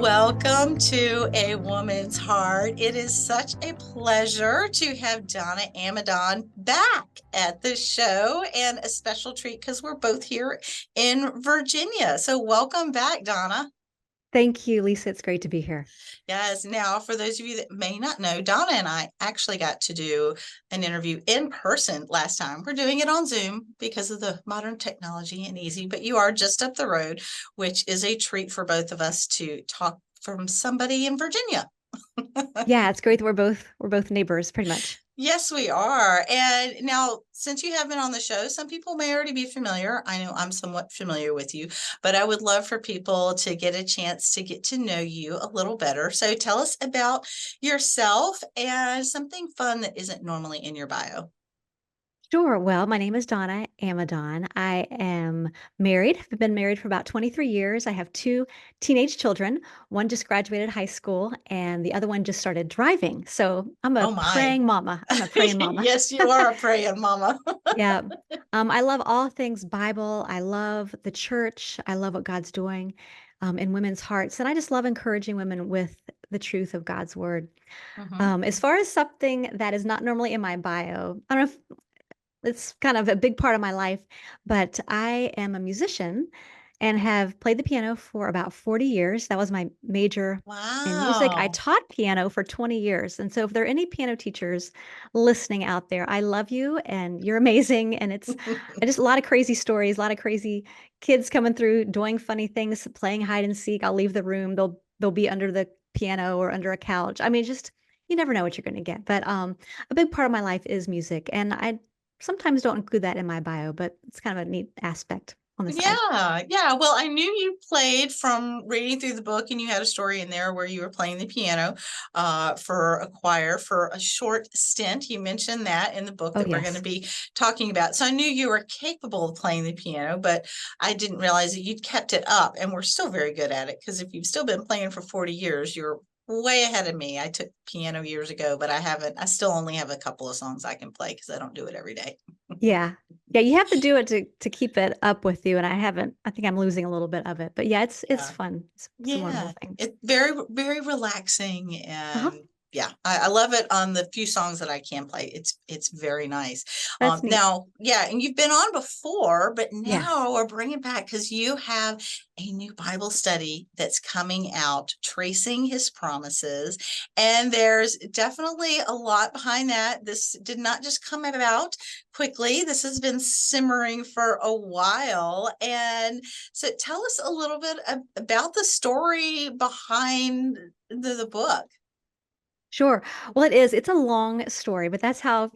Welcome to A Woman's Heart. It is such a pleasure to have Donna Amidon back at the show, and a special treat because we're both here in Virginia. So, welcome back, Donna. Thank you, Lisa. It's great to be here. Yes, now for those of you that may not know, Donna and I actually got to do an interview in person last time. We're doing it on Zoom because of the modern technology and easy, but you are just up the road, which is a treat for both of us to talk from somebody in Virginia. Yeah, it's great that we're both neighbors, pretty much. Yes, we are. And now, since you have been on the show, some people may already be familiar. I know I'm somewhat familiar with you, but I would love for people to get a chance to get to know you a little better. So tell us about yourself and something fun that isn't normally in your bio. Sure. Well, my name is Donna Amidon. I am married. I've been married for about 23 years. I have two teenage children. One just graduated high school, and the other one just started driving. So I'm a Oh my. praying mama. I'm a praying mama. Yes, you are a praying mama. Yeah. I love all things Bible. I love the church. I love what God's doing in women's hearts. And I just love encouraging women with the truth of God's word. Mhm. As far as something that is not normally in my bio, I don't know if it's kind of a big part of my life, but I am a musician and have played the piano for about 40 years. That was my major in music. I Wow. taught piano for 20 years. And so if there are any piano teachers listening out there, I love you and you're amazing. And it's I just a lot of crazy stories, a lot of crazy kids coming through doing funny things, playing hide and seek. I'll leave the room. They'll be under the piano or under a couch. I mean, just you never know what you're going to get. But a big part of my life is music, and I sometimes don't include that in my bio, but it's kind of a neat aspect on the side. Yeah, yeah. Well, I knew you played from reading through the book, and you had a story in there where you were playing the piano for a choir for a short stint. You mentioned that in the book Oh, that we're going to yes. be talking about. So I knew you were capable of playing the piano, but I didn't realize that you'd kept it up and we're still very good at it because if you've still been playing for 40 years, you're way ahead of me. I took piano years ago, but I still only have a couple of songs I can play because I don't do it every day. Yeah. Yeah, you have to do it to keep it up with you, and I haven't. I think I'm losing a little bit of it. But yeah, it's Yeah. fun. It's a wonderful Yeah, thing. it's very, very relaxing Uh-huh. and yeah, I love it on the few songs that I can play. It's very nice. That's neat. Now, yeah, and you've been on before, but Yes. now we're bringing it back because you have a new Bible study that's coming out, Tracing His Promises, and there's definitely a lot behind that. This did not just come about quickly. This has been simmering for a while, and so tell us a little bit about the story behind the book. Sure. Well, it is. It's a long story, but that's how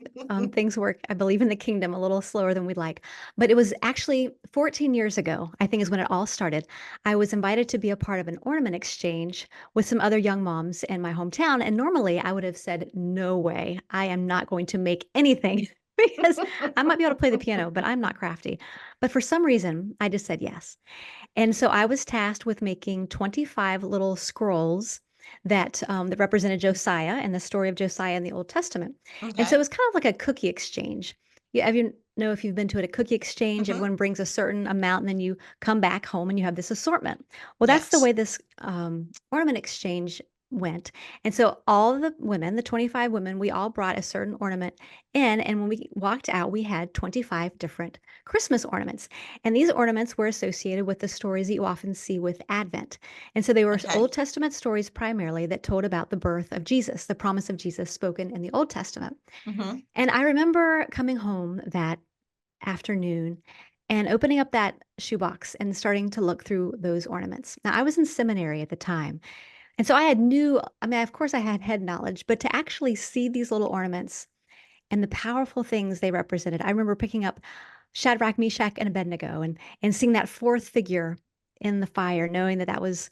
things work. I believe in the kingdom a little slower than we'd like. But it was actually 14 years ago, I think is when it all started. I was invited to be a part of an ornament exchange with some other young moms in my hometown. And normally I would have said, no way, I am not going to make anything because I might be able to play the piano, but I'm not crafty. But for some reason, I just said yes. And so I was tasked with making 25 little scrolls that represented Josiah and the story of Josiah in the Old Testament. And so it Okay. was kind of like a cookie exchange. You know if you've been to it, a cookie exchange, Hmm. everyone brings a certain amount and then you come back home and you have this assortment. Well, that's the Yes. way this ornament exchange went. And so all the women, the 25 women, we all brought a certain ornament in. And when we walked out, we had 25 different Christmas ornaments. And these ornaments were associated with the stories that you often see with Advent. And so they were Okay. Old Testament stories primarily that told about the birth of Jesus, the promise of Jesus spoken in the Old Testament. Hmm. And I remember coming home that afternoon and opening up that shoebox and starting to look through those ornaments. Now, I was in seminary at the time. And so I mean, of course I had head knowledge, but to actually see these little ornaments and the powerful things they represented. I remember picking up Shadrach, Meshach, and Abednego and seeing that fourth figure in the fire, knowing that that was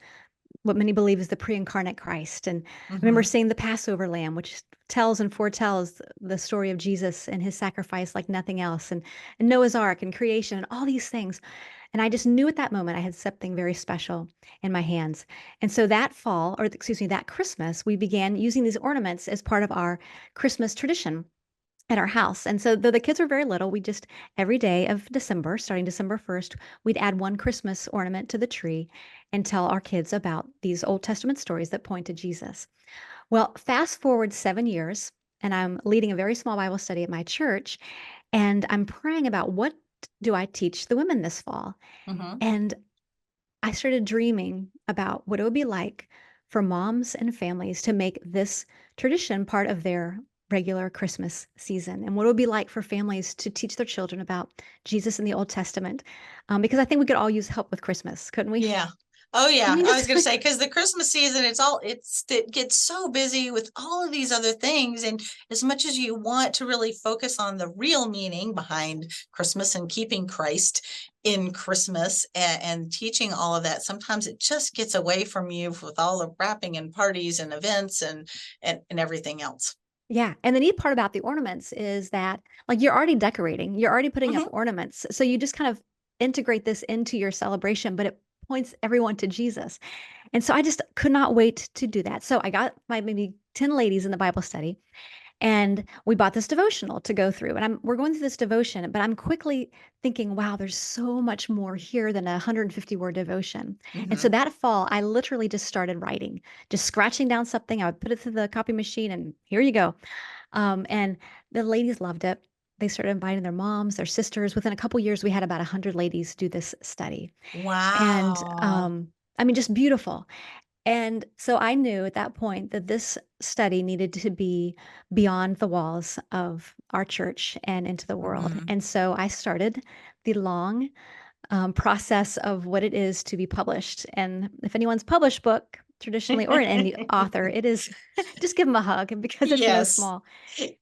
what many believe is the pre-incarnate Christ. And I remember Hmm. seeing the Passover lamb, which tells and foretells the story of Jesus and his sacrifice like nothing else, and Noah's Ark and creation and all these things. And I just knew at that moment I had something very special in my hands. And so that fall, or excuse me, that Christmas, we began using these ornaments as part of our Christmas tradition. at our house. And so though the kids were very little, we just every day of December, starting December 1st, we'd add one Christmas ornament to the tree and tell our kids about these Old Testament stories that point to Jesus. Well, fast forward 7 years, and I'm leading a very small Bible study at my church, and I'm praying about what do I teach the women this fall? Mhm. And I started dreaming about what it would be like for moms and families to make this tradition part of their regular Christmas season, and what it would be like for families to teach their children about Jesus in the Old Testament. Because I think we could all use help with Christmas, couldn't we? Yeah. Oh I yeah. mean, I was just going to say, because the Christmas season, it gets so busy with all of these other things. And as much as you want to really focus on the real meaning behind Christmas and keeping Christ in Christmas and teaching all of that, sometimes it just gets away from you with all the wrapping and parties and events and everything else. yeah. And the neat part about the ornaments is that, like, you're already decorating, you're already putting up Mhm. ornaments. So you just kind of integrate this into your celebration, but it points everyone to Jesus. And so I just could not wait to do that. So I got my maybe 10 ladies in the Bible study, and we bought this devotional to go through. And we're going through this devotion, but I'm quickly thinking, wow, there's so much more here than a 150-word devotion. And so Mhm. that fall, I literally just started writing, just scratching down something. I would put it through the copy machine, and here you go. And the ladies loved it. They started inviting their moms, their sisters. Within a couple years, we had about 100 ladies do this study. And Wow. I mean, just beautiful. And so I knew at that point that this study needed to be beyond the walls of our church and into the world. Mhm. And so I started the long process of what it is to be published. And if anyone's published book traditionally or an indie author, it is just give them a hug because Yes. it's no small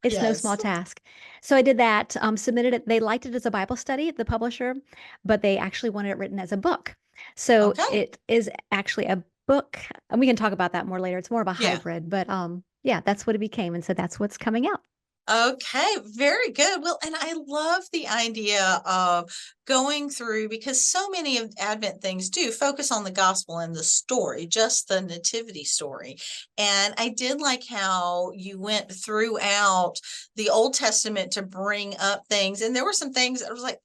Yes. task. So I did that, submitted it. They liked it as a Bible study, the publisher, but they actually wanted it written as a book. So Okay. it is actually a book, and we can talk about that more later. It's more of a Yeah. hybrid, but yeah, that's what it became. And so that's what's coming out. Okay, very good. Well, and I love the idea of going through, because so many of Advent things do focus on the gospel and the story, just the nativity story. And I did like how you went throughout the Old Testament to bring up things. And there were some things I was like,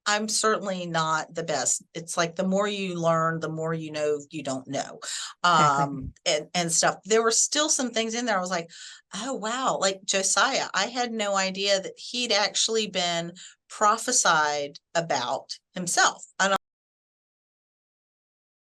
I'm certainly not the best. It's like the more you learn, the more you know you don't know. Exactly. And stuff. There were still some things in there. I was like, oh wow, like Josiah. I had no idea that he'd actually been prophesied about himself. And